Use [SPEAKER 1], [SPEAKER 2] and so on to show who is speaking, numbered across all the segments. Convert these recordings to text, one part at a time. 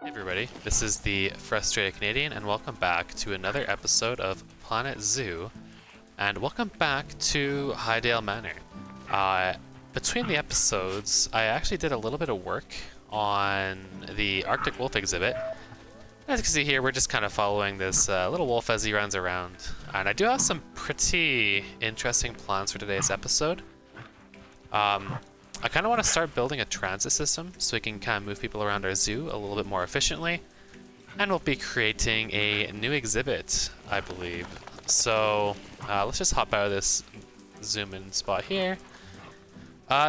[SPEAKER 1] Hey everybody, this is the Frustrated Canadian, and welcome back to another episode of Planet Zoo, and welcome back to Highdale Manor. Between the episodes, I actually did a little bit of work on the Arctic wolf exhibit. As you can see here, we're just kind of following this little wolf as he runs around, and I do have some pretty interesting plans for today's episode. I kind of want to start building a transit system so we can kind of move people around our zoo a little bit more efficiently. And we'll be creating a new exhibit, I believe. So let's just hop out of this zoom in spot here.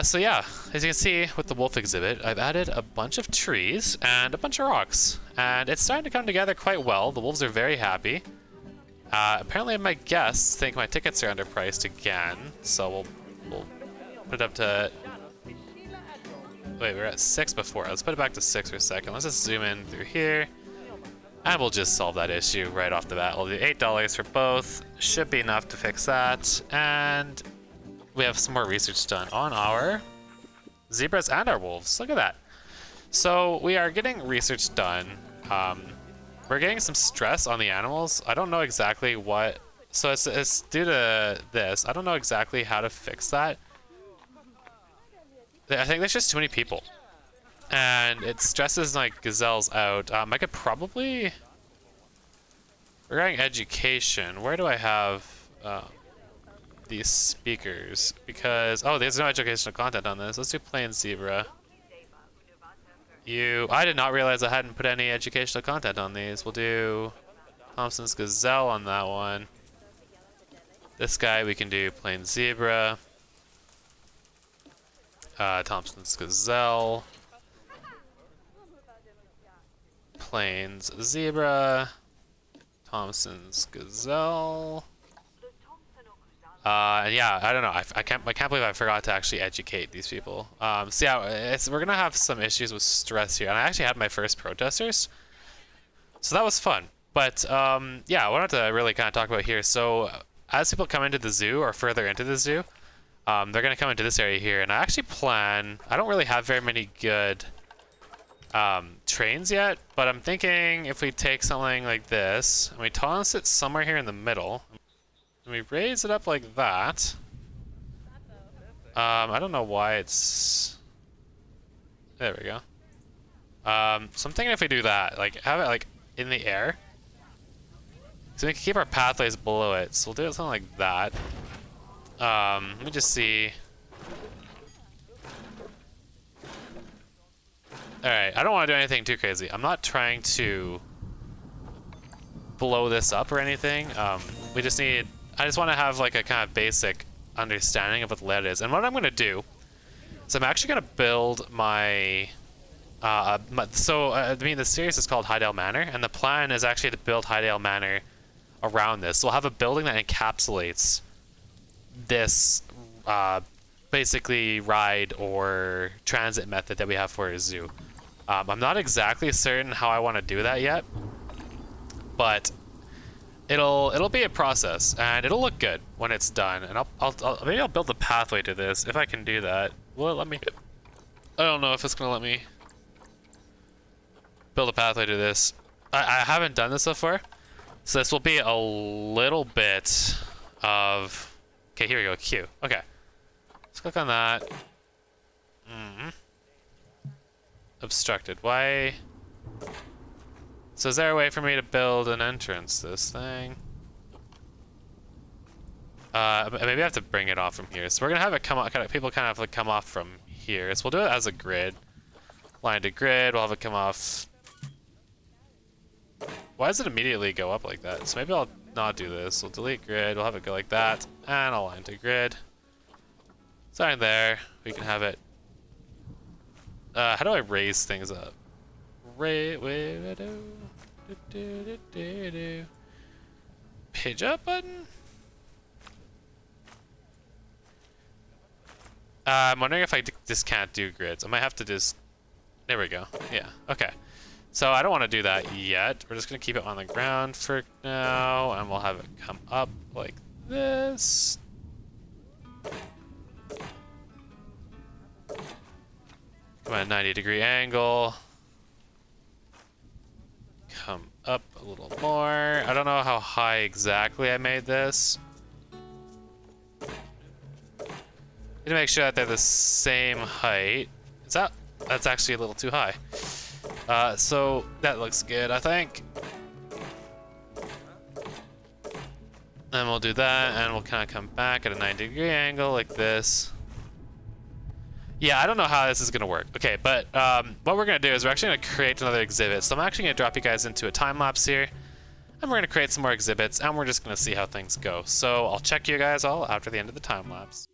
[SPEAKER 1] So yeah, as you can see with the wolf exhibit, I've added a bunch of trees and a bunch of rocks. And it's starting to come together quite well. The wolves are very happy. Apparently my guests think my tickets are underpriced again. So we'll put it up to... Wait, we were at 6 before. Let's put it back to 6 for a second. Let's just zoom in through here. And we'll just solve that issue right off the bat. We'll do $8 for both. Should be enough to fix that. And we have some more research done on our zebras and our wolves. Look at that. So we are getting research done. We're getting some stress on the animals. I don't know exactly what... So it's due to this. I don't know exactly how to fix that. I think there's just too many people, and it stresses like gazelles out. I could probably... Regarding education, where do I have these speakers? Because, oh, there's no educational content on this. Let's do plain zebra. I did not realize I hadn't put any educational content on these. We'll do Thompson's gazelle on that one. This guy we can do plain zebra. Thompson's gazelle, Plains zebra, Thompson's gazelle. And yeah, I don't know. I can't believe I forgot to actually educate these people. So yeah, we're gonna have some issues with stress here, and I actually had my first protesters, so that was fun. But yeah, I wanted to really kind of talk about here. So as people come into the zoo or further into the zoo. They're going to come into this area here, and I actually plan... I don't really have very many good trains yet, but I'm thinking if we take something like this, and we toss it somewhere here in the middle, and we raise it up like that. I don't know why it's... There we go. So I'm thinking if we do that, like have it like in the air, so we can keep our pathways below it. So we'll do it something like that. Let me just see. Alright, I don't want to do anything too crazy. I'm not trying to blow this up or anything. We just need... I just want to have like a kind of basic understanding of what the layout is. And what I'm going to do is I'm actually going to build my... I mean, the series is called Highdale Manor, and the plan is actually to build Highdale Manor around this. So we'll have a building that encapsulates this basically ride or transit method that we have for a zoo. I'm not exactly certain how I want to do that yet, but it'll be a process, and it'll look good when it's done. And maybe I'll build a pathway to this if I can do that. Will it let me? I don't know if it's gonna let me build a pathway to this. I haven't done this before, so this will be a little bit of... Okay, here we go, Q. Okay. Let's click on that. Obstructed. Why? So is there a way for me to build an entrance to this thing? Maybe I have to bring it off from here. So we're gonna have it come off, people kind of like come off from here. So we'll do it as a grid. Line to grid, we'll have it come off. Why does it immediately go up like that? So maybe I'll not do this. We'll delete grid, we'll have it go like that, and I'll line to grid. Starting there, we can have it. How do I raise things up? Page up button? I'm wondering if I just can't do grids. I might have to just... There we go. Yeah, okay. So I don't want to do that yet. We're just going to keep it on the ground for now, and we'll have it come up like this. Come at a 90-degree angle. come up a little more. I don't know how high exactly I made this. Need to make sure that they're the same height. That's actually a little too high. So that looks good, I think. And we'll do that, and we'll kind of come back at a 90-degree angle like this. Yeah, I don't know how this is going to work. Okay, but what we're going to do is we're actually going to create another exhibit. So I'm actually going to drop you guys into a time lapse here, and we're going to create some more exhibits, and we're just going to see how things go. So I'll check you guys all after the end of the time lapse.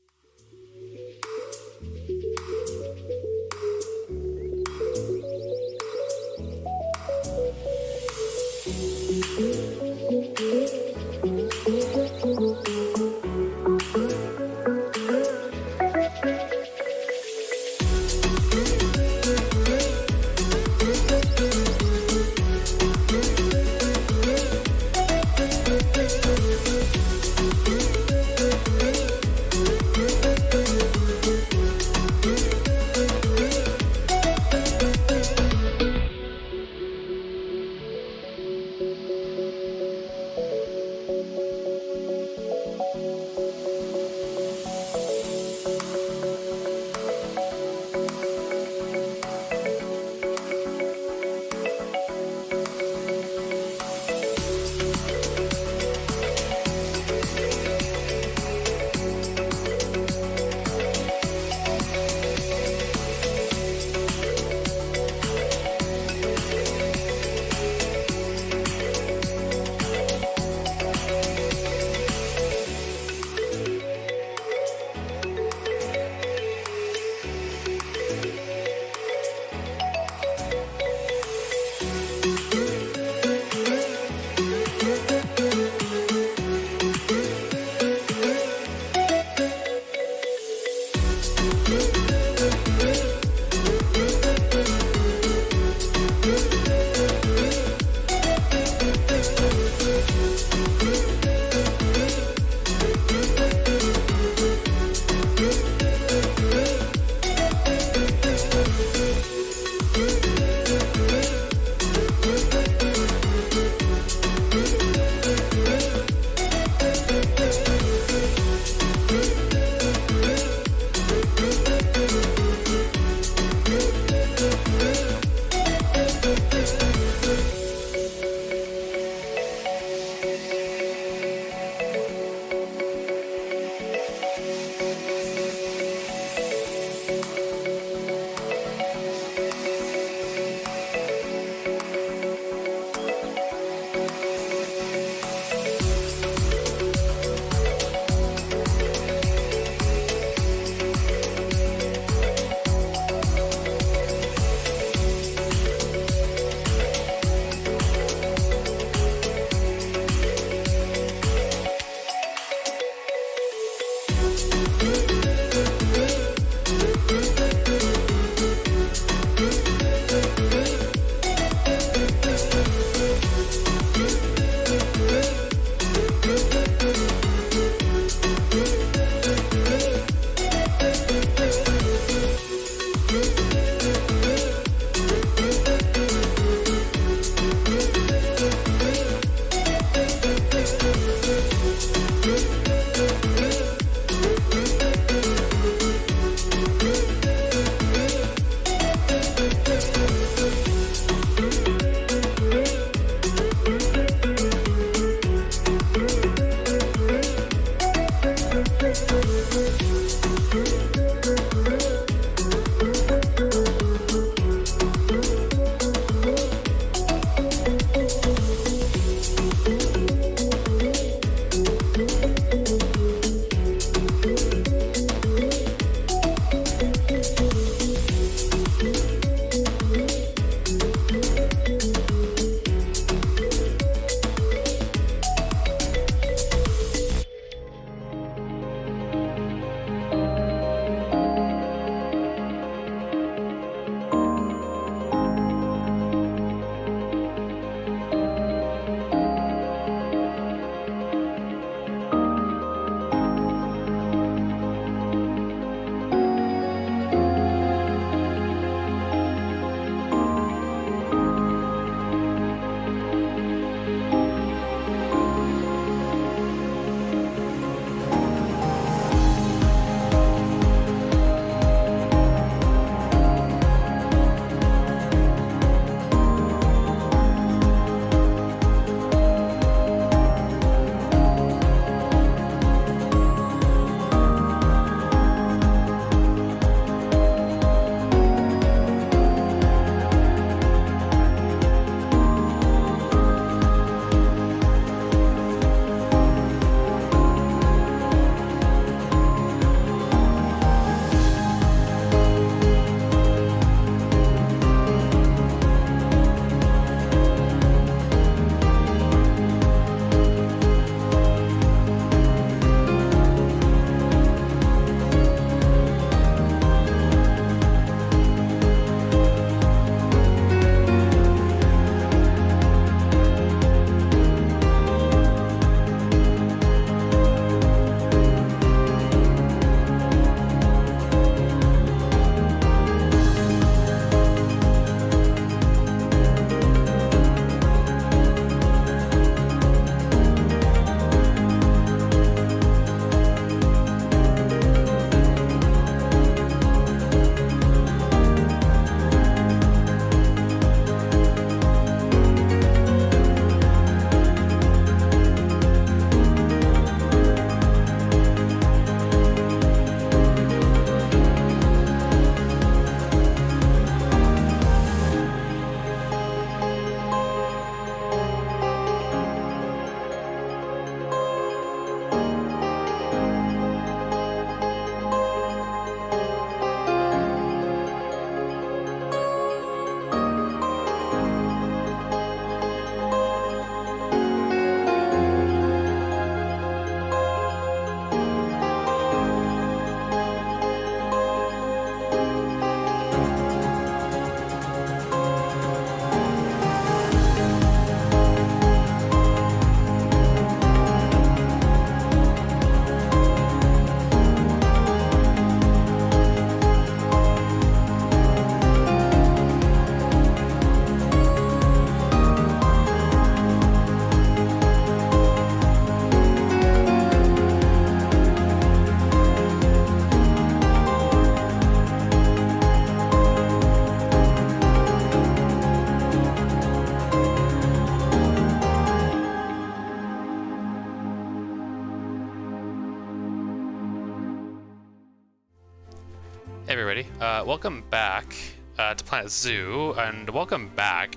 [SPEAKER 1] everybody. Welcome back to Planet Zoo, and welcome back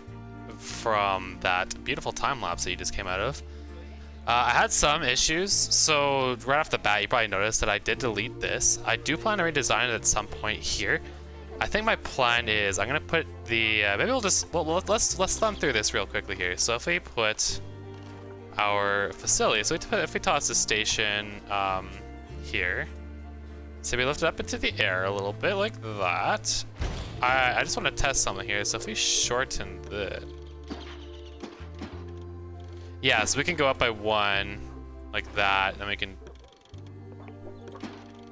[SPEAKER 1] from that beautiful time lapse that you just came out of. I had some issues, so right off the bat, you probably noticed that I did delete this. I do plan to redesign it at some point here. I think my plan is I'm gonna put the maybe we'll just let's thumb through this real quickly here. So if we put our facility, so if we toss the station here. So we lift it up into the air a little bit like that. I just want to test something here. So if we shorten the... Yeah, so we can go up by 1 like that. Then we can...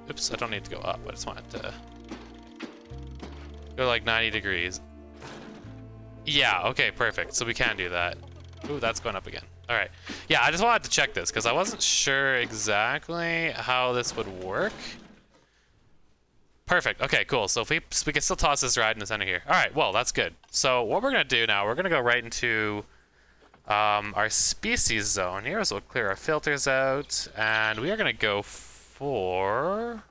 [SPEAKER 1] Oops, I don't need to go up. I just want it to go like 90 degrees. Yeah, okay, perfect. So we can do that. Ooh, that's going up again. All right. Yeah, I just wanted to check this because I wasn't sure exactly how this would work. Perfect. Okay, cool. So if we can still toss this right in the center here. All right, well, that's good. So what we're going to do now, we're going to go right into our species zone here. So we'll clear our filters out, and we are going to go for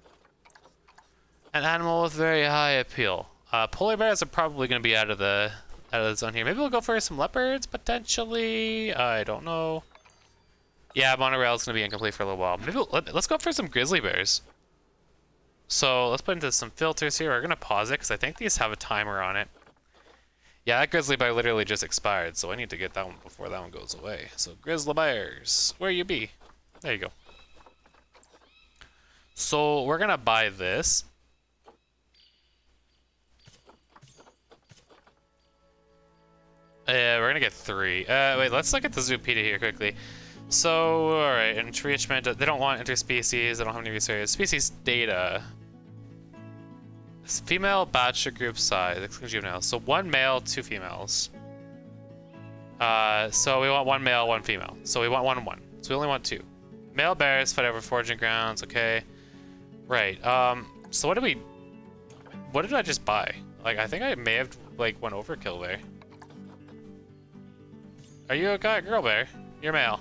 [SPEAKER 1] an animal with very high appeal. Polar bears are probably going to be out of the zone here. Maybe we'll go for some leopards, potentially. I don't know. Yeah, monorail is going to be incomplete for a little while. Maybe let's go for some grizzly bears. So let's put into some filters here. We're going to pause it because I think these have a timer on it. Yeah, that grizzly bear literally just expired, so I need to get that one before that one goes away. So grizzly bears, where you be? There you go. So we're going to buy this. We're going to get 3. Wait, let's look at the Zoopedia here quickly. So, alright, enrichment, they don't want interspecies, they don't have any research. Species data. Female bachelor group size, exclusion juvenile. So 1 male, 2 females. So we want 1 male, 1 female. So we want 1 and 1. So we only want 2. Male bears fight over foraging grounds, okay. Right, so what did I just buy? Like, I think I may have, like, went overkill there. Are you a guy, girl bear? You're male.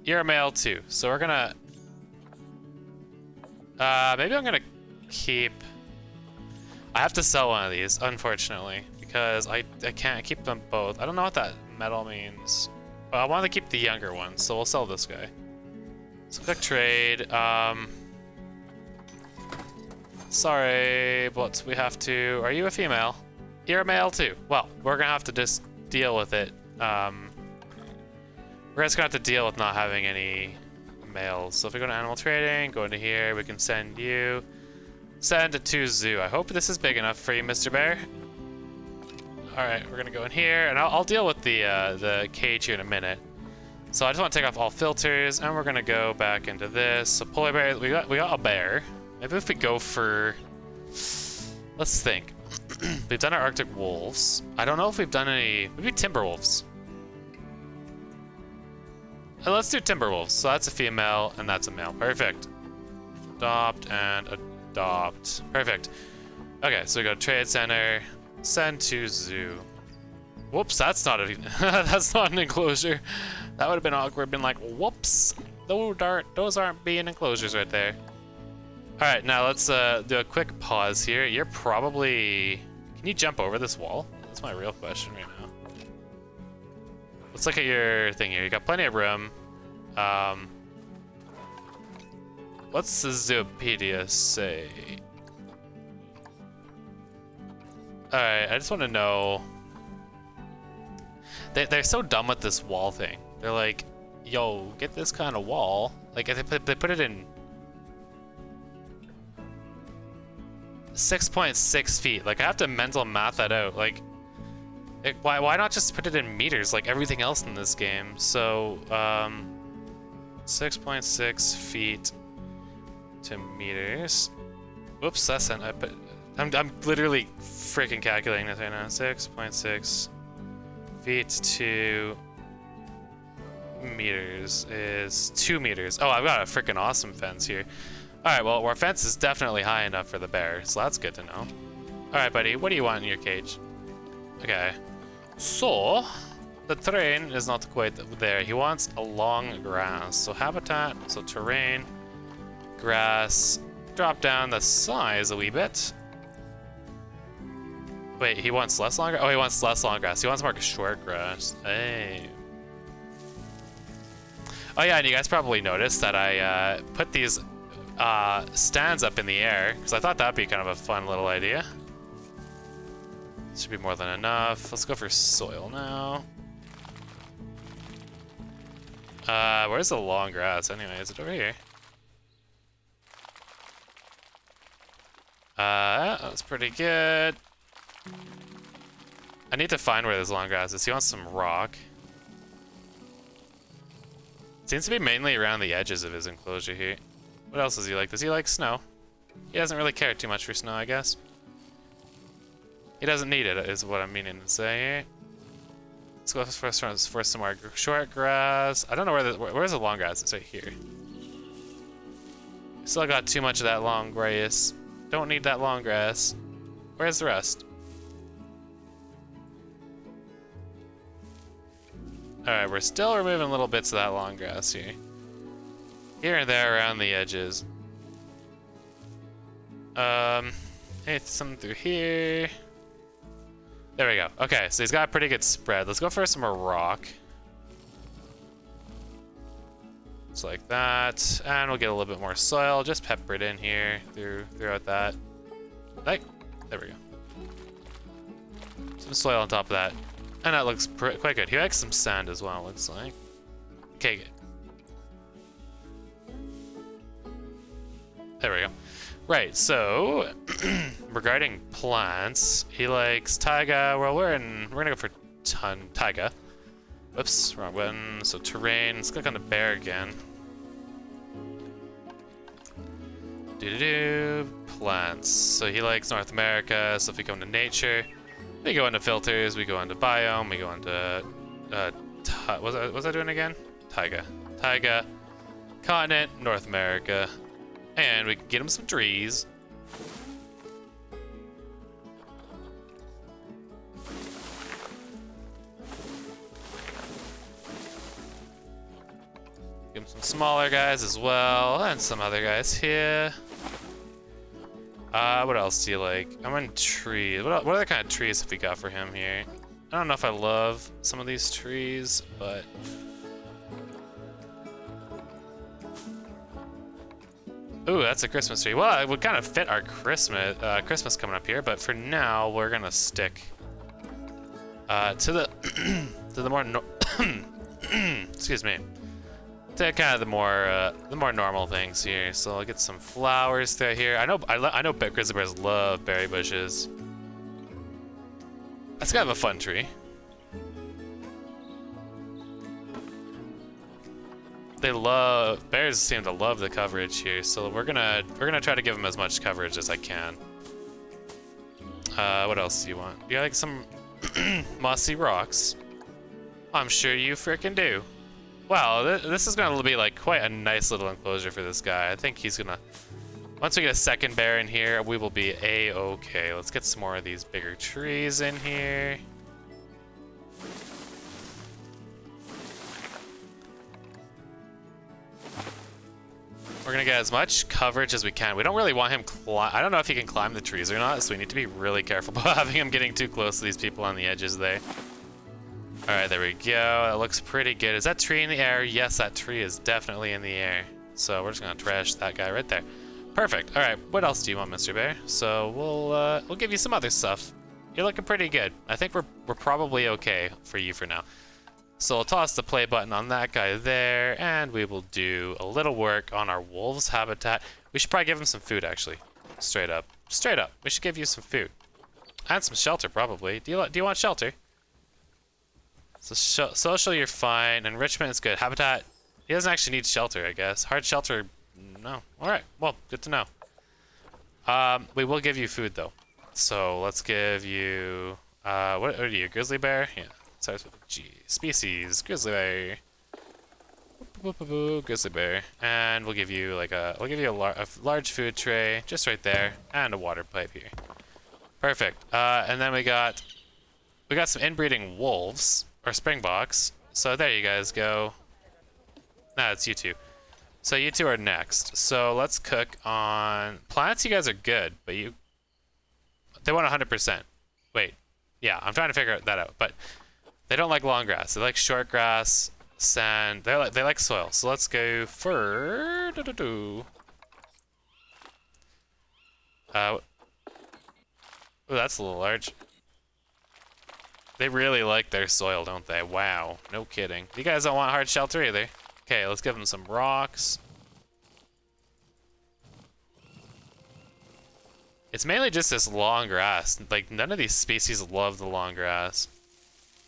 [SPEAKER 1] You're a male too, so we're gonna... maybe I'm gonna keep... I have to sell one of these, unfortunately, because I can't keep them both. I don't know what that metal means. But I want to keep the younger one, so we'll sell this guy. So click trade. Sorry, but we have to... Are you a female? You're a male too. Well, we're gonna have to just deal with it. We're just gonna have to deal with not having any males. So if we go to animal trading, go into here, we can send you. Send it to zoo. I hope this is big enough for you, Mr. Bear. All right, we're gonna go in here, and I'll deal with the cage here in a minute. So I just want to take off all filters, and we're gonna go back into this. So polar bears, we got a bear. Maybe if we go for, let's think. We've done our Arctic wolves. I don't know if we've done any, maybe timber wolves. Let's do timber wolves. So that's a female and that's a male. Perfect. Adopt and adopt. Perfect. Okay, so we go to trade center, send to zoo. Whoops, that's not that's not an enclosure. That would have been awkward. Been like, whoops, those aren't being enclosures right there. All right, now let's do a quick pause here. You're probably... Can you jump over this wall? That's my real question right now. Let's look at your thing here. You got plenty of room. What's the Zoopedia say? All right, I just want to know. They're so dumb with this wall thing. They're like, yo, get this kind of wall. Like they put it in 6.6 feet. Like I have to mental math that out. Like, why not just put it in meters like everything else in this game? So 6.6 feet to meters. Whoops, that's an... I'm literally freaking calculating this right now. 6.6 feet to meters is 2 meters. Oh, I've got a freaking awesome fence here. Alright, well, our fence is definitely high enough for the bear, so that's good to know. Alright, buddy, what do you want in your cage? Okay. So, the terrain is not quite there. He wants a long grass. So habitat, so terrain, grass, drop down the size a wee bit. Wait, he wants less long grass? Oh, he wants less long grass. He wants more short grass. Hey. Oh yeah, and you guys probably noticed that I put these stands up in the air, because I thought that'd be kind of a fun little idea. Should be more than enough. Let's go for soil now. Where's the long grass anyway? Is it over here? That's pretty good. I need to find where this long grass is. He wants some rock. Seems to be mainly around the edges of his enclosure here. What else does he like? Does he like snow? He doesn't really care too much for snow, I guess. He doesn't need it, is what I'm meaning to say here. Let's go for some more short grass. I don't know where's the long grass? It's right here. Still got too much of that long grass. Don't need that long grass. Where's the rest? Alright, we're still removing little bits of that long grass here. Here and there around the edges. Hey, something through here. There we go. Okay, so he's got a pretty good spread. Let's go for some more rock. Just like that. And we'll get a little bit more soil. Just pepper it in here throughout that. Like, there we go. Some soil on top of that. And that looks quite good. He likes some sand as well, looks like. Okay, good. There we go. Right, so regarding plants, he likes taiga. Well, we're gonna go for taiga. Whoops, wrong one. So terrain. Let's click on the bear again. Plants. So he likes North America. So if we go into nature, we go into filters. We go into biome. We go into what was I doing again? Taiga. Continent, North America. And we can get him some trees. Give him some smaller guys as well, and some other guys here. What else do you like? I'm in trees. What other kind of trees have we got for him here? I don't know if I love some of these trees, but... Ooh, that's a Christmas tree. Well, it would kind of fit our Christmas coming up here, but for now, we're gonna stick to the to the more excuse me, to kind of the more normal things here. So I'll get some flowers through here. I know grizzly bears love berry bushes. That's kind of a fun tree. Bears seem to love the coverage here, so we're gonna try to give them as much coverage as I can. What else do you want? Do you like some mossy rocks? I'm sure you frickin' do. Wow, this is gonna be like quite a nice little enclosure for this guy. I think he's gonna... Once we get a second bear in here, we will be a-okay. Let's get some more of these bigger trees in here. We're gonna get as much coverage as we can. We don't really want him I don't know if he can climb the trees or not, so we need to be really careful about having him getting too close to these people on the edges there. All right, there we go. That looks pretty good. Is that tree in the air? Yes, that tree is definitely in the air. So we're just gonna trash that guy right there. Perfect. All right, what else do you want, Mr. Bear? So we'll give you some other stuff. You're looking pretty good. I think we're probably okay for you for now. So I'll toss the play button on that guy there, and we will do a little work on our wolves' habitat. We should probably give him some food, actually. Straight up. Straight up. We should give you some food. And some shelter, probably. Do you want shelter? So social, you're fine. Enrichment is good. Habitat, he doesn't actually need shelter, I guess. Hard shelter, no. All right, well, good to know. We will give you food, though. So let's give you, what are you, grizzly bear? Yeah. Starts with a G. Species, grizzly bear. Grizzly bear. And we'll give you like a large food tray just right there, and a water pipe here. Perfect. And then we got some inbreeding wolves or springboks. So there you guys go. Nah, it's you two. So you two are next. So let's cook on plants. You guys are good, but they want 100%. Wait, yeah, I'm trying to figure that out. But they don't like long grass. They like short grass, sand. They like soil. So let's go for oh, that's a little large. They really like their soil, don't they? Wow, no kidding. You guys don't want hard shelter either. Okay, let's give them some rocks. It's mainly just this long grass. Like, none of these species love the long grass.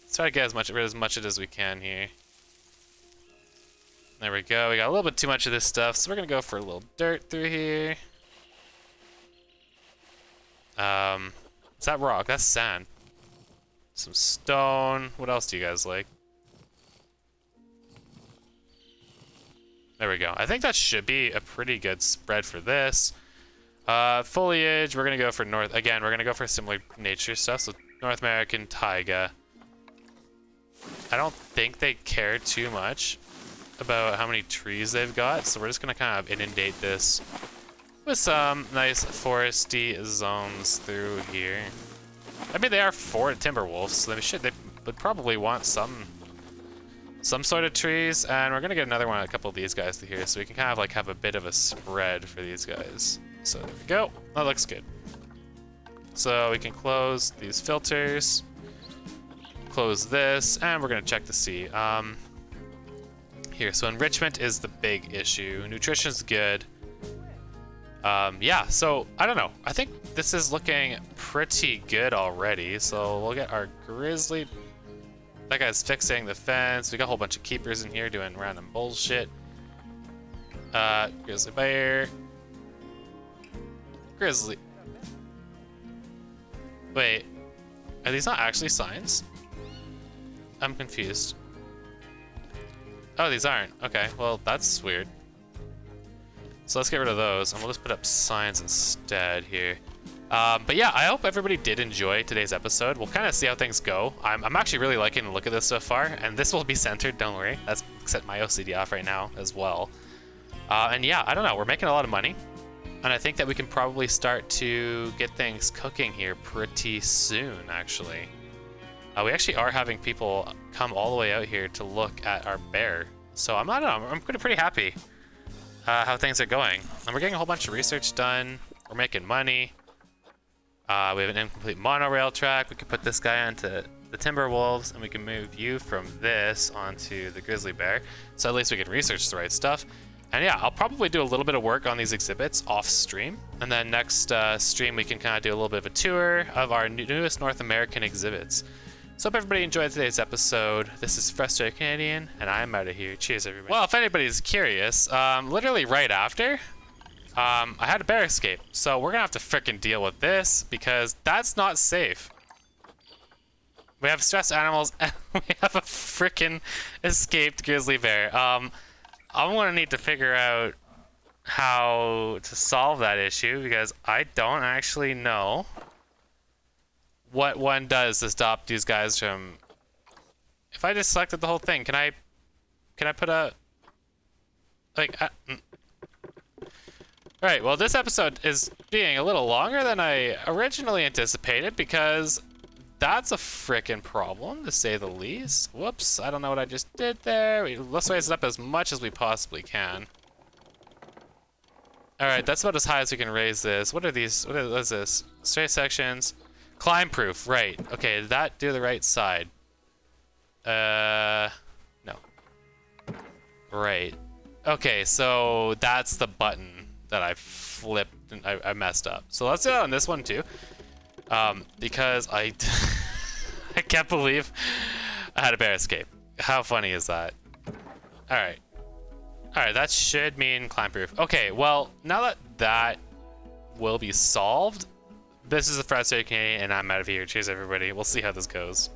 [SPEAKER 1] Let's try to get as much of it as we can here. There we go. We got a little bit too much of this stuff, so we're gonna go for a little dirt through here. Is that rock? That's sand. Some stone. What else do you guys like? There we go. I think that should be a pretty good spread for this. Foliage, we're gonna go for north. Again, we're gonna go for similar nature stuff. So North American taiga. I don't think they care too much about how many trees they've got, so we're just gonna kind of inundate this with some nice foresty zones through here. I mean, they are for timber wolves, so they would probably want some sort of trees, and we're gonna get another one, a couple of these guys through here, so we can kind of like have a bit of a spread for these guys. So there we go. That looks good. So we can close these filters, close this, and we're gonna check to see. Here, so enrichment is the big issue. Nutrition's good. Yeah, so I don't know. I think this is looking pretty good already. So we'll get our grizzly. That guy's fixing the fence. We got a whole bunch of keepers in here doing random bullshit. Grizzly bear. Grizzly. Wait, are these not actually signs? I'm confused. Oh, these aren't. Okay, well, that's weird. So let's get rid of those, and we'll just put up signs instead here. But yeah, I hope everybody did enjoy today's episode. We'll kind of see how things go. I'm actually really liking the look of this so far, and this will be centered, don't worry. That's set my OCD off right now as well. And yeah, I don't know, we're making a lot of money, and I think that we can probably start to get things cooking here pretty soon, actually. We actually are having people come all the way out here to look at our bear. So I'm pretty happy how things are going. And we're getting a whole bunch of research done. We're making money. We have an incomplete monorail track. We can put this guy onto the timber wolves, and we can move you from this onto the grizzly bear. So at least we can research the right stuff. And yeah, I'll probably do a little bit of work on these exhibits off stream. And then next stream, we can kind of do a little bit of a tour of our newest North American exhibits. So hope everybody enjoyed today's episode. This is Frustrated Canadian, and I'm out of here. Cheers, everybody. Well, if anybody's curious, literally right after, I had a bear escape. So we're gonna have to frickin' deal with this, because that's not safe. We have stressed animals, and we have a frickin' escaped grizzly bear. I'm gonna need to figure out how to solve that issue, because I don't actually know what one does to stop these guys from... If I just selected the whole thing, can I put a... Like... Alright, well, this episode is being a little longer than I originally anticipated, because that's a frickin' problem, to say the least. Whoops, I don't know what I just did there. Let's raise it up as much as we possibly can. Alright, that's about as high as we can raise this. What are these? What is this? Straight sections. Climb proof, right. Okay, did that do the right side? No. Right. Okay, so that's the button that I flipped and I messed up. So let's do that on this one too. Because I can't believe I had a bear escape. How funny is that? Alright. Alright, that should mean climb proof. Okay, well, now that that will be solved, this is the Frustrated Canadian, and I'm out of here. Cheers, everybody. We'll see how this goes.